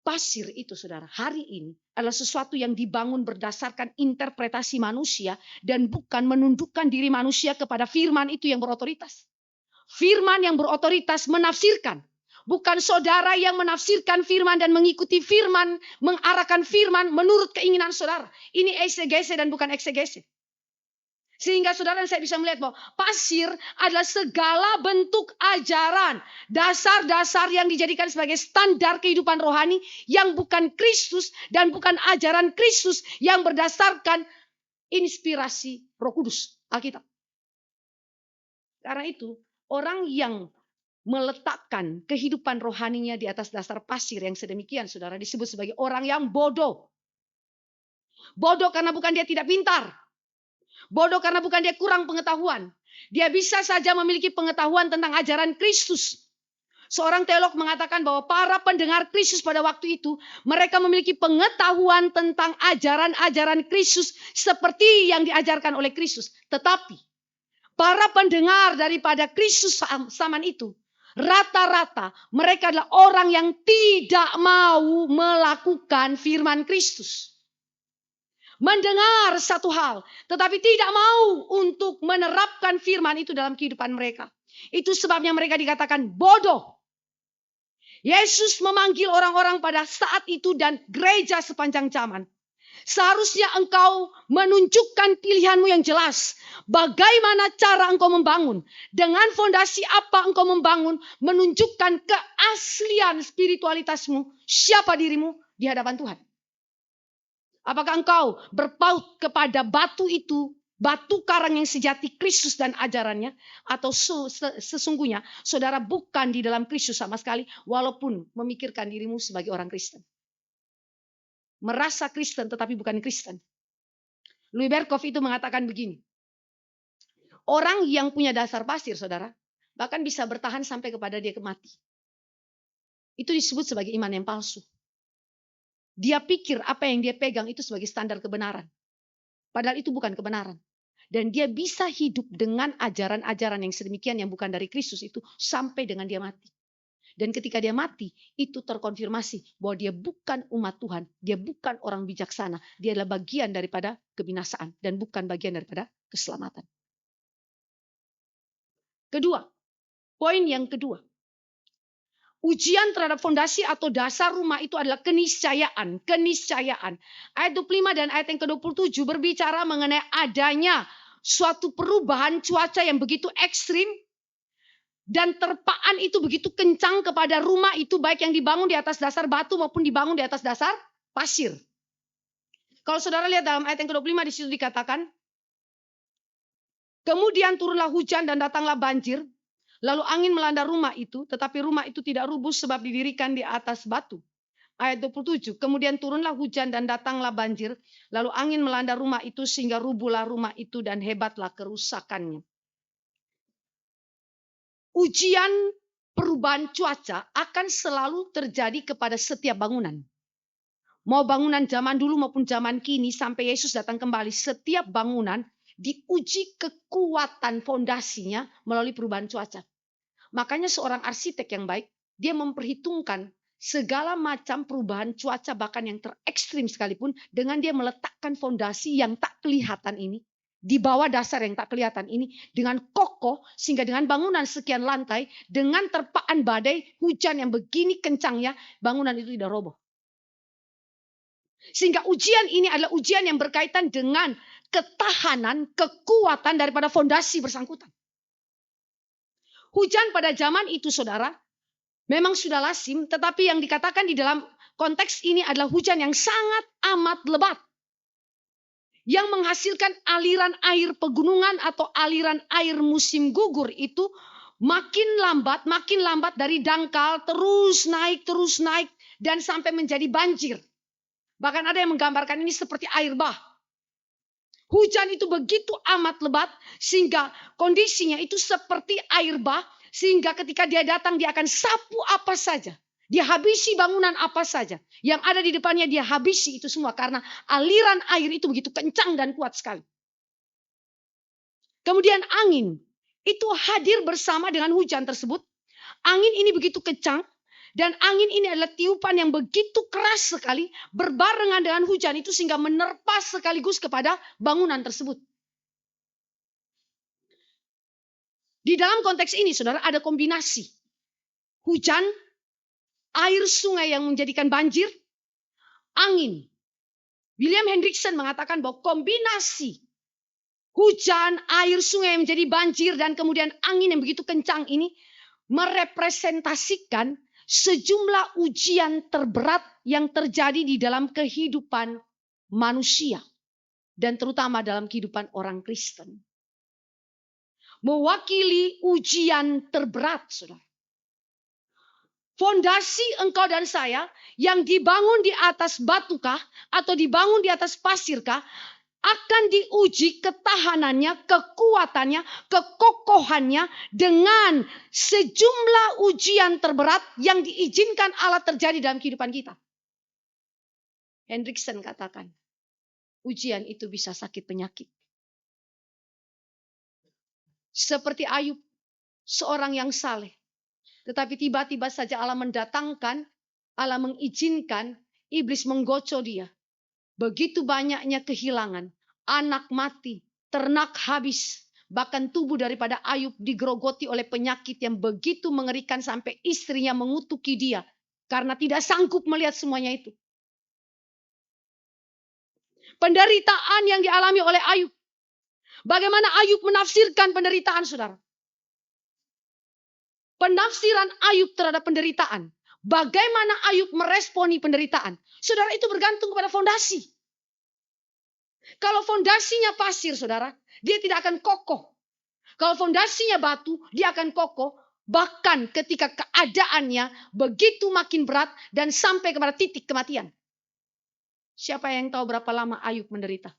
pasir itu saudara hari ini adalah sesuatu yang dibangun berdasarkan interpretasi manusia dan bukan menundukkan diri manusia kepada firman itu yang berotoritas. Firman yang berotoritas menafsirkan. Bukan saudara yang menafsirkan firman dan mengikuti firman, mengarahkan firman menurut keinginan saudara. Ini eksegese dan bukan eksegese. Sehingga saudara dan saya bisa melihat bahwa pasir adalah segala bentuk ajaran. Dasar-dasar yang dijadikan sebagai standar kehidupan rohani. Yang bukan Kristus dan bukan ajaran Kristus. Yang berdasarkan inspirasi Roh Kudus. Alkitab. Karena itu orang yang meletakkan kehidupan rohaninya di atas dasar pasir yang sedemikian saudara disebut sebagai orang yang bodoh. Bodoh karena bukan dia tidak pintar. Bodoh karena bukan dia kurang pengetahuan. Dia bisa saja memiliki pengetahuan tentang ajaran Kristus. Seorang teolog mengatakan bahwa para pendengar Kristus pada waktu itu, mereka memiliki pengetahuan tentang ajaran-ajaran Kristus seperti yang diajarkan oleh Kristus. Tetapi Para pendengar daripada Kristus zaman itu, rata-rata mereka adalah orang yang tidak mau melakukan firman Kristus. Mendengar satu hal, tetapi tidak mau untuk menerapkan firman itu dalam kehidupan mereka. Itu sebabnya mereka dikatakan bodoh. Yesus memanggil orang-orang pada saat itu dan gereja sepanjang zaman. Seharusnya engkau menunjukkan pilihanmu yang jelas. Bagaimana cara engkau membangun. Dengan fondasi apa engkau membangun. Menunjukkan keaslian spiritualitasmu. Siapa dirimu di hadapan Tuhan. Apakah engkau berpaut kepada batu itu. Batu karang yang sejati Kristus dan ajarannya. Atau sesungguhnya saudara bukan di dalam Kristus sama sekali. Walaupun memikirkan dirimu sebagai orang Kristen. Merasa Kristen tetapi bukan Kristen. Louis Berkhof itu mengatakan begini. Orang yang punya dasar pasir, saudara, bahkan bisa bertahan sampai kepada dia mati. Itu disebut sebagai iman yang palsu. Dia pikir apa yang dia pegang itu sebagai standar kebenaran. Padahal itu bukan kebenaran. Dan dia bisa hidup dengan ajaran-ajaran yang sedemikian yang bukan dari Kristus itu sampai dengan dia mati. Dan ketika dia mati, itu terkonfirmasi bahwa dia bukan umat Tuhan. Dia bukan orang bijaksana. Dia adalah bagian daripada kebinasaan. Dan bukan bagian daripada keselamatan. Kedua, poin yang kedua. Ujian terhadap fondasi atau dasar rumah itu adalah keniscayaan. Keniscayaan. Ayat 25 dan ayat yang ke-27 berbicara mengenai adanya suatu perubahan cuaca yang begitu ekstrim. Dan terpaan itu begitu kencang kepada rumah itu baik yang dibangun di atas dasar batu maupun dibangun di atas dasar pasir. Kalau saudara lihat dalam ayat yang ke-25 di situ dikatakan, kemudian turunlah hujan dan datanglah banjir, lalu angin melanda rumah itu, tetapi rumah itu tidak rubuh sebab didirikan di atas batu. Ayat 27, kemudian turunlah hujan dan datanglah banjir, lalu angin melanda rumah itu sehingga rubuhlah rumah itu dan hebatlah kerusakannya. Ujian perubahan cuaca akan selalu terjadi kepada setiap bangunan. Mau bangunan zaman dulu maupun zaman kini sampai Yesus datang kembali. Setiap bangunan diuji kekuatan fondasinya melalui perubahan cuaca. Makanya seorang arsitek yang baik, dia memperhitungkan segala macam perubahan cuaca bahkan yang terekstrim sekalipun. Dengan dia meletakkan fondasi yang tak kelihatan ini. Di bawah dasar yang tak kelihatan ini dengan kokoh sehingga dengan bangunan sekian lantai dengan terpaan badai hujan yang begini kencangnya bangunan itu tidak roboh. Sehingga ujian ini adalah ujian yang berkaitan dengan ketahanan, kekuatan daripada fondasi bersangkutan. Hujan pada zaman itu saudara memang sudah lazim, tetapi yang dikatakan di dalam konteks ini adalah hujan yang sangat amat lebat. Yang menghasilkan aliran air pegunungan atau aliran air musim gugur itu makin lambat dari dangkal terus naik dan sampai menjadi banjir. Bahkan ada yang menggambarkan ini seperti air bah. Hujan itu begitu amat lebat sehingga kondisinya itu seperti air bah sehingga ketika dia datang dia akan sapu apa saja. Dia habisi bangunan apa saja. Yang ada di depannya dia habisi itu semua. Karena aliran air itu begitu kencang dan kuat sekali. Kemudian angin. Itu hadir bersama dengan hujan tersebut. Angin ini begitu kencang. Dan angin ini adalah tiupan yang begitu keras sekali. Berbarengan dengan hujan itu sehingga menerpa sekaligus kepada bangunan tersebut. Di dalam konteks ini saudara ada kombinasi. Hujan. Air sungai yang menjadikan banjir, angin. William Hendriksen mengatakan bahwa kombinasi hujan, air sungai yang menjadi banjir, dan kemudian angin yang begitu kencang ini merepresentasikan sejumlah ujian terberat yang terjadi di dalam kehidupan manusia. Dan terutama dalam kehidupan orang Kristen. Mewakili ujian terberat, saudara. Fondasi engkau dan saya yang dibangun di atas batukah atau dibangun di atas pasirkah akan diuji ketahanannya, kekuatannya, kekokohannya dengan sejumlah ujian terberat yang diizinkan Allah terjadi dalam kehidupan kita. Hendriksen katakan, ujian itu bisa sakit penyakit. Seperti Ayub, seorang yang saleh. Tetapi tiba-tiba saja Allah mendatangkan, Allah mengizinkan iblis menggocoh dia. Begitu banyaknya kehilangan, anak mati, ternak habis. Bahkan tubuh daripada Ayub digerogoti oleh penyakit yang begitu mengerikan sampai istrinya mengutuki dia. Karena tidak sanggup melihat semuanya itu. Penderitaan yang dialami oleh Ayub. Bagaimana Ayub menafsirkan penderitaan, saudara? Penafsiran Ayub terhadap penderitaan. Bagaimana Ayub meresponi penderitaan? Saudara, itu bergantung kepada fondasi. Kalau fondasinya pasir, saudara, dia tidak akan kokoh. Kalau fondasinya batu, dia akan kokoh. Bahkan ketika keadaannya begitu makin berat dan sampai kepada titik kematian. Siapa yang tahu berapa lama Ayub menderita?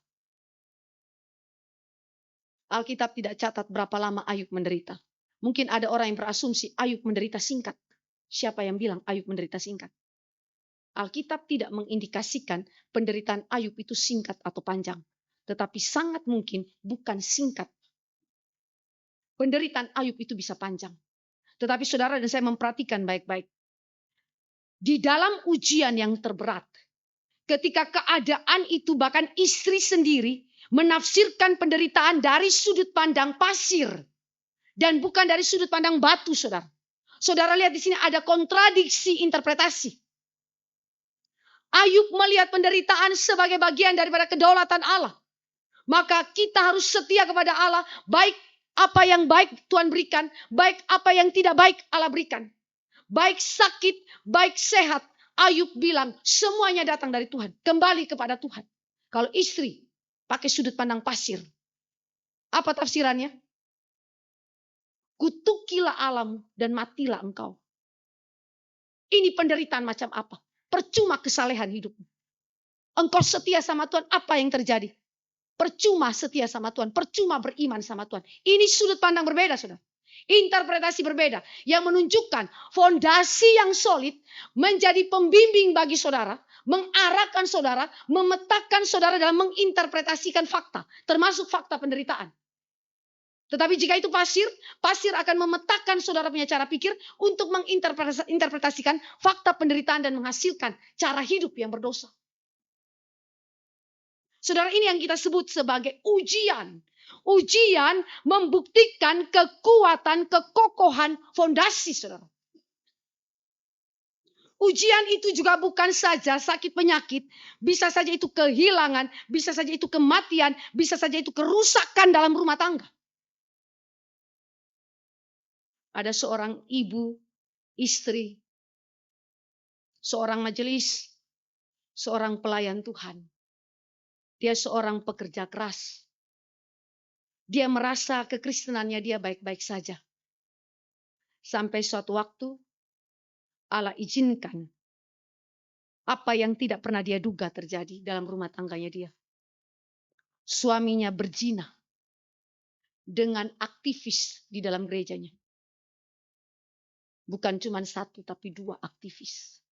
Alkitab tidak catat berapa lama Ayub menderita. Mungkin ada orang yang berasumsi Ayub menderita singkat. Siapa yang bilang Ayub menderita singkat? Alkitab tidak mengindikasikan penderitaan Ayub itu singkat atau panjang. Tetapi sangat mungkin bukan singkat. Penderitaan Ayub itu bisa panjang. Tetapi saudara dan saya memperhatikan baik-baik. Di dalam ujian yang terberat. Ketika keadaan itu bahkan istri sendiri menafsirkan penderitaan dari sudut pandang pasir. Dan bukan dari sudut pandang batu, saudara. Saudara lihat di sini ada kontradiksi interpretasi. Ayub melihat penderitaan sebagai bagian daripada kedaulatan Allah. Maka kita harus setia kepada Allah. Baik apa yang baik Tuhan berikan. Baik apa yang tidak baik Allah berikan. Baik sakit, baik sehat. Ayub bilang semuanya datang dari Tuhan. Kembali kepada Tuhan. Kalau istri pakai sudut pandang pasir. Apa tafsirannya? Kutukilah alam dan matilah engkau. Ini penderitaan macam apa? Percuma kesalehan hidupmu. Engkau setia sama Tuhan, apa yang terjadi? Percuma setia sama Tuhan, percuma beriman sama Tuhan. Ini sudut pandang berbeda, saudara. Interpretasi berbeda yang menunjukkan fondasi yang solid menjadi pembimbing bagi saudara, mengarahkan saudara, memetakan saudara dalam menginterpretasikan fakta, termasuk fakta penderitaan. Tetapi jika itu pasir, pasir akan memetakan saudara punya cara pikir untuk menginterpretasikan fakta penderitaan dan menghasilkan cara hidup yang berdosa. Saudara, ini yang kita sebut sebagai ujian. Ujian membuktikan kekuatan, kekokohan fondasi, saudara. Ujian itu juga bukan saja sakit penyakit, bisa saja itu kehilangan, bisa saja itu kematian, bisa saja itu kerusakan dalam rumah tangga. Ada seorang ibu, istri, seorang majelis, seorang pelayan Tuhan. Dia seorang pekerja keras. Dia merasa kekristenannya dia baik-baik saja. Sampai suatu waktu Allah izinkan apa yang tidak pernah dia duga terjadi dalam rumah tangganya dia. Suaminya berzina dengan aktivis di dalam gerejanya. Bukan cuma satu tapi dua aktivis.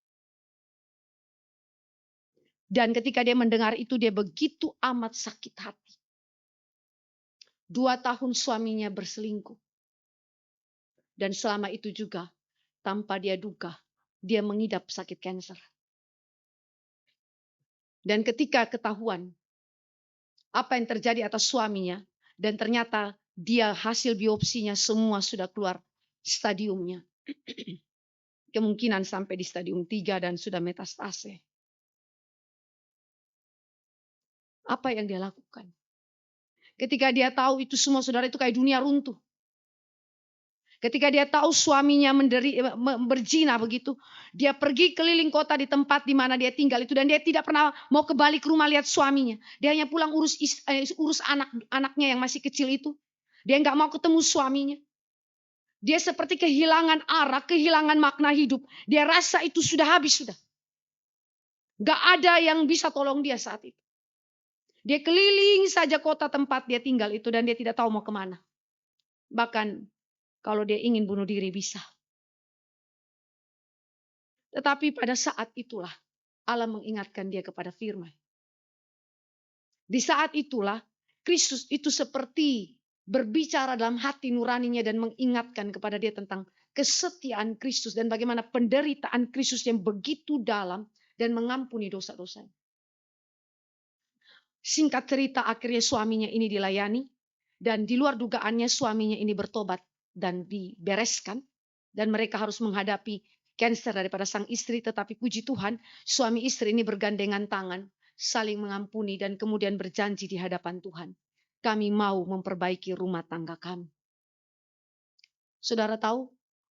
Dan ketika dia mendengar itu dia begitu amat sakit hati. 2 tahun suaminya berselingkuh. Dan selama itu juga tanpa dia duga dia mengidap sakit kanker. Dan ketika ketahuan apa yang terjadi atas suaminya dan ternyata dia hasil biopsinya semua sudah keluar stadiumnya. Kemungkinan sampai di stadium 3 dan sudah metastase. Apa yang dia lakukan? Ketika dia tahu itu semua saudara itu kayak dunia runtuh. Ketika dia tahu suaminya berzina begitu. Dia pergi keliling kota di tempat di mana dia tinggal itu. Dan dia tidak pernah mau kembali ke rumah lihat suaminya. Dia hanya pulang urus anaknya yang masih kecil itu. Dia nggak mau ketemu suaminya. Dia seperti kehilangan arah, kehilangan makna hidup. Dia rasa itu sudah habis sudah. Gak ada yang bisa tolong dia saat itu. Dia keliling saja kota tempat dia tinggal itu dan dia tidak tahu mau kemana. Bahkan kalau dia ingin bunuh diri bisa. Tetapi pada saat itulah Allah mengingatkan dia kepada firman. Di saat itulah Kristus itu seperti berbicara dalam hati nuraninya dan mengingatkan kepada dia tentang kesetiaan Kristus dan bagaimana penderitaan Kristus yang begitu dalam dan mengampuni dosa-dosanya. Singkat cerita, akhirnya suaminya ini dilayani dan di luar dugaannya suaminya ini bertobat dan dibereskan dan mereka harus menghadapi cancer daripada sang istri, tetapi puji Tuhan suami istri ini bergandengan tangan saling mengampuni dan kemudian berjanji di hadapan Tuhan, kami mau memperbaiki rumah tangga kami. Saudara tahu,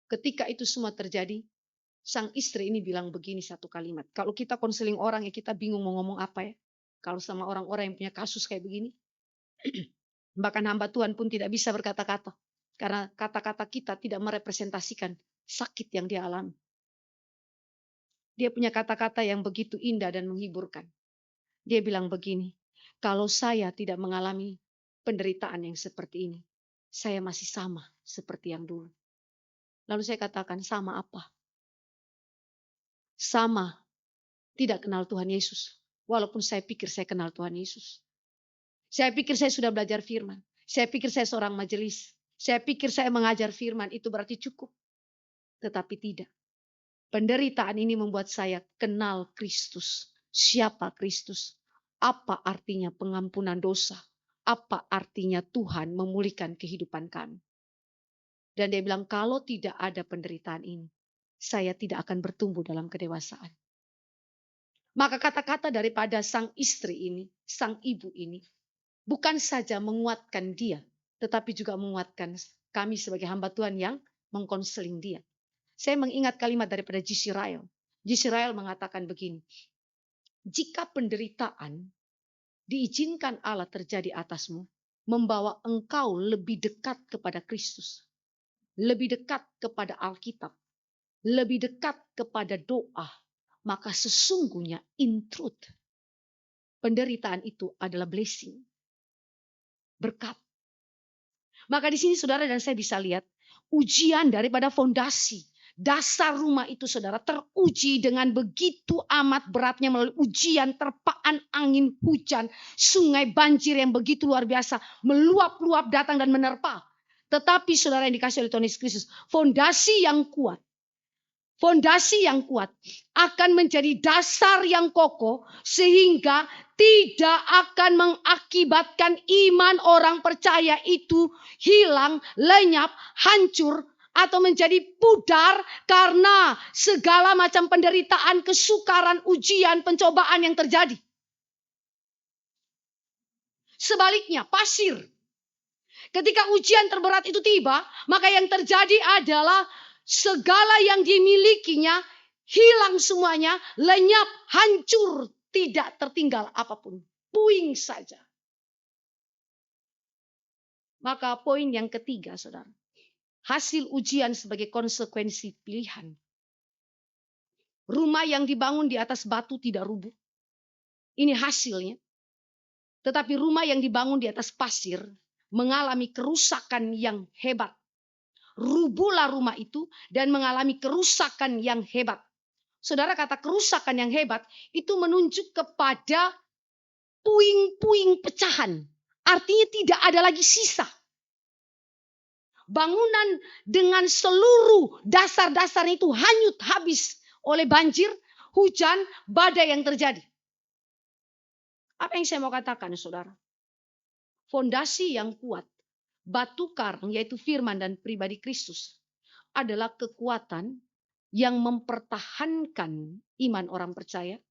ketika itu semua terjadi, sang istri ini bilang begini satu kalimat. Kalau kita konseling orang ya kita bingung mau ngomong apa ya. Kalau sama orang-orang yang punya kasus kayak begini. Bahkan hamba Tuhan pun tidak bisa berkata-kata. Karena kata-kata kita tidak merepresentasikan sakit yang dia alami. Dia punya kata-kata yang begitu indah dan menghiburkan. Dia bilang begini, kalau saya tidak mengalami penderitaan yang seperti ini, saya masih sama seperti yang dulu. Lalu saya katakan, sama apa? Sama tidak kenal Tuhan Yesus. Walaupun saya pikir saya kenal Tuhan Yesus. Saya pikir saya sudah belajar firman. Saya pikir saya seorang majelis. Saya pikir saya mengajar firman, itu berarti cukup. Tetapi tidak. Penderitaan ini membuat saya kenal Kristus. Siapa Kristus? Apa artinya pengampunan dosa? Apa artinya Tuhan memulihkan kehidupan kami? Dan dia bilang, kalau tidak ada penderitaan ini, saya tidak akan bertumbuh dalam kedewasaan. Maka kata-kata daripada sang istri ini, sang ibu ini, bukan saja menguatkan dia, tetapi juga menguatkan kami sebagai hamba Tuhan yang mengkonseling dia. Saya mengingat kalimat daripada J.C. Ryle. J.C. Ryle mengatakan begini, jika penderitaan diizinkan Allah terjadi atasmu, membawa engkau lebih dekat kepada Kristus, lebih dekat kepada Alkitab, lebih dekat kepada doa, maka sesungguhnya in truth, penderitaan itu adalah blessing, berkat. Maka di sini saudara dan saya bisa lihat ujian daripada fondasi. Dasar rumah itu saudara teruji dengan begitu amat beratnya melalui ujian terpaan angin hujan. Sungai banjir yang begitu luar biasa. Meluap-luap datang dan menerpa. Tetapi saudara yang dikasih oleh Tuhan Yesus Kristus. Fondasi yang kuat akan menjadi dasar yang kokoh. Sehingga tidak akan mengakibatkan iman orang percaya itu hilang, lenyap, hancur. Atau menjadi pudar karena segala macam penderitaan, kesukaran, ujian, pencobaan yang terjadi. Sebaliknya, pasir. Ketika ujian terberat itu tiba, maka yang terjadi adalah segala yang dimilikinya hilang semuanya, lenyap, hancur, tidak tertinggal apapun. Puing saja. Maka poin yang ketiga, saudara. Hasil ujian sebagai konsekuensi pilihan. Rumah yang dibangun di atas batu tidak rubuh. Ini hasilnya. Tetapi rumah yang dibangun di atas pasir mengalami kerusakan yang hebat. Rubuhlah rumah itu dan mengalami kerusakan yang hebat. Saudara, kata kerusakan yang hebat itu menunjuk kepada puing-puing pecahan. Artinya tidak ada lagi sisa. Bangunan dengan seluruh dasar-dasarnya itu hanyut habis oleh banjir, hujan, badai yang terjadi. Apa yang saya mau katakan, saudara? Fondasi yang kuat, batu karang yaitu firman dan pribadi Kristus adalah kekuatan yang mempertahankan iman orang percaya,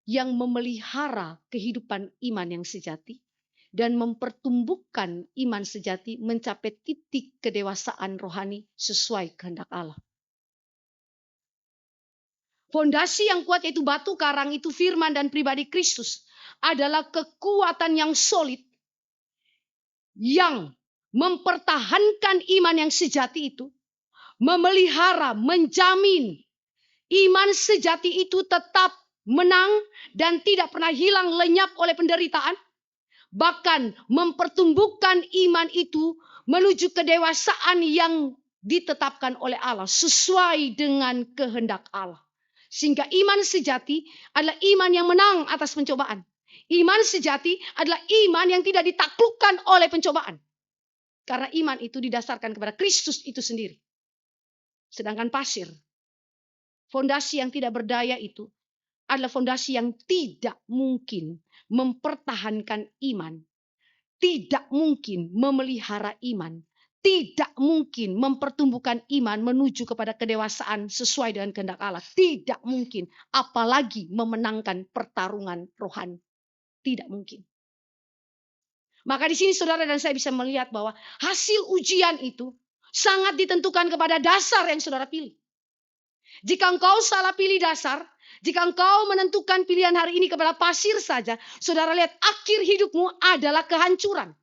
yang memelihara kehidupan iman yang sejati, dan mempertumbuhkan iman sejati mencapai titik kedewasaan rohani sesuai kehendak Allah. Fondasi yang kuat yaitu batu karang itu firman dan pribadi Kristus adalah kekuatan yang solid yang mempertahankan iman yang sejati itu, memelihara, menjamin iman sejati itu tetap menang dan tidak pernah hilang lenyap oleh penderitaan. Bahkan mempertumbuhkan iman itu menuju kedewasaan yang ditetapkan oleh Allah sesuai dengan kehendak Allah. Sehingga iman sejati adalah iman yang menang atas pencobaan. Iman sejati adalah iman yang tidak ditaklukkan oleh pencobaan. Karena iman itu didasarkan kepada Kristus itu sendiri. Sedangkan pasir, fondasi yang tidak berdaya itu adalah fondasi yang tidak mungkin mempertahankan iman. Tidak mungkin memelihara iman. Tidak mungkin mempertumbuhkan iman menuju kepada kedewasaan sesuai dengan kehendak Allah. Tidak mungkin. Apalagi memenangkan pertarungan rohani. Tidak mungkin. Maka di sini saudara dan saya bisa melihat bahwa hasil ujian itu sangat ditentukan kepada dasar yang saudara pilih. Jika engkau salah pilih dasar, jika engkau menentukan pilihan hari ini kepada pasir saja, saudara lihat akhir hidupmu adalah kehancuran.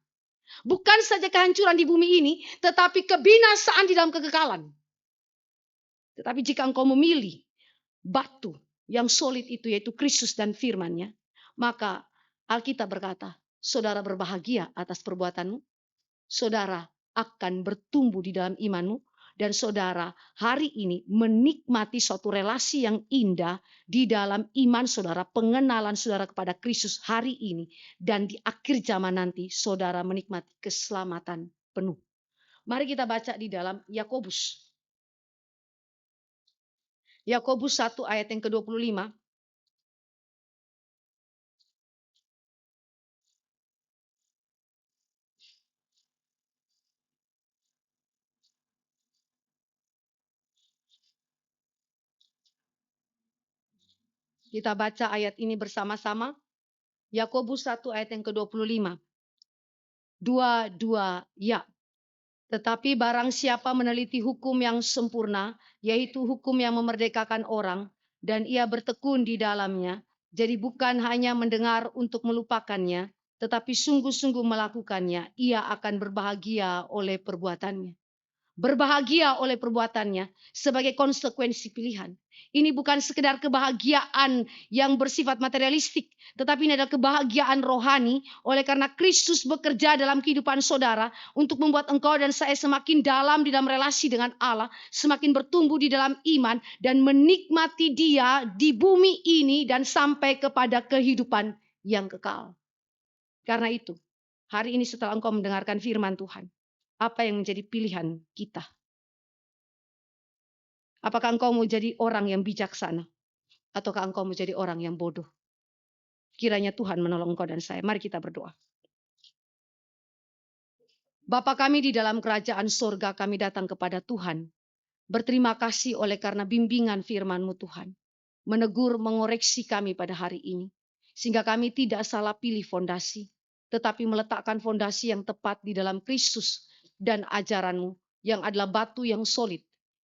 Bukan saja kehancuran di bumi ini, tetapi kebinasaan di dalam kekekalan. Tetapi jika engkau memilih batu yang solid itu, yaitu Kristus dan firman-Nya, maka Alkitab berkata, saudara berbahagia atas perbuatanmu, saudara akan bertumbuh di dalam imanmu, dan saudara hari ini menikmati suatu relasi yang indah di dalam iman saudara, pengenalan saudara kepada Kristus hari ini. Dan di akhir zaman nanti saudara menikmati keselamatan penuh. Mari kita baca di dalam Yakobus. Yakobus 1 ayat yang ke-25. Kita baca ayat ini bersama-sama. Yakobus 1 ayat yang ke-25. Dua ya. Tetapi barang siapa meneliti hukum yang sempurna, yaitu hukum yang memerdekakan orang, dan ia bertekun di dalamnya, jadi bukan hanya mendengar untuk melupakannya, tetapi sungguh-sungguh melakukannya, ia akan berbahagia oleh perbuatannya. Berbahagia oleh perbuatannya sebagai konsekuensi pilihan. Ini bukan sekedar kebahagiaan yang bersifat materialistik, tetapi ini adalah kebahagiaan rohani oleh karena Kristus bekerja dalam kehidupan saudara untuk membuat engkau dan saya semakin dalam di dalam relasi dengan Allah, semakin bertumbuh di dalam iman dan menikmati Dia di bumi ini dan sampai kepada kehidupan yang kekal. Karena itu, hari ini setelah engkau mendengarkan firman Tuhan, apa yang menjadi pilihan kita? Apakah engkau mau jadi orang yang bijaksana? Ataukah engkau mau jadi orang yang bodoh? Kiranya Tuhan menolong engkau dan saya. Mari kita berdoa. Bapa kami di dalam kerajaan sorga, kami datang kepada Tuhan. Berterima kasih oleh karena bimbingan firman-Mu Tuhan. Menegur, mengoreksi kami pada hari ini. Sehingga kami tidak salah pilih fondasi. Tetapi meletakkan fondasi yang tepat di dalam Kristus dan ajaran-Mu. Yang adalah batu yang solid.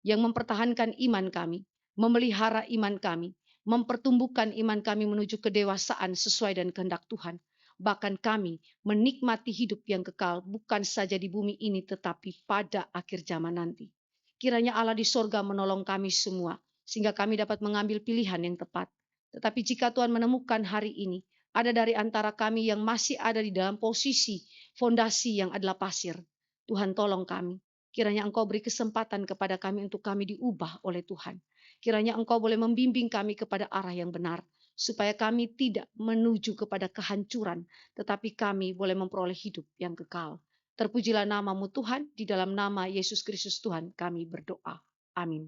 Yang mempertahankan iman kami, memelihara iman kami, mempertumbuhkan iman kami menuju kedewasaan sesuai dengan kehendak Tuhan. Bahkan kami menikmati hidup yang kekal bukan saja di bumi ini tetapi pada akhir zaman nanti. Kiranya Allah di sorga menolong kami semua sehingga kami dapat mengambil pilihan yang tepat. Tetapi jika Tuhan menemukan hari ini ada dari antara kami yang masih ada di dalam posisi fondasi yang adalah pasir, Tuhan tolong kami. Kiranya Engkau beri kesempatan kepada kami untuk kami diubah oleh Tuhan. Kiranya Engkau boleh membimbing kami kepada arah yang benar. Supaya kami tidak menuju kepada kehancuran. Tetapi kami boleh memperoleh hidup yang kekal. Terpujilah nama-Mu Tuhan. Di dalam nama Yesus Kristus Tuhan kami berdoa. Amin.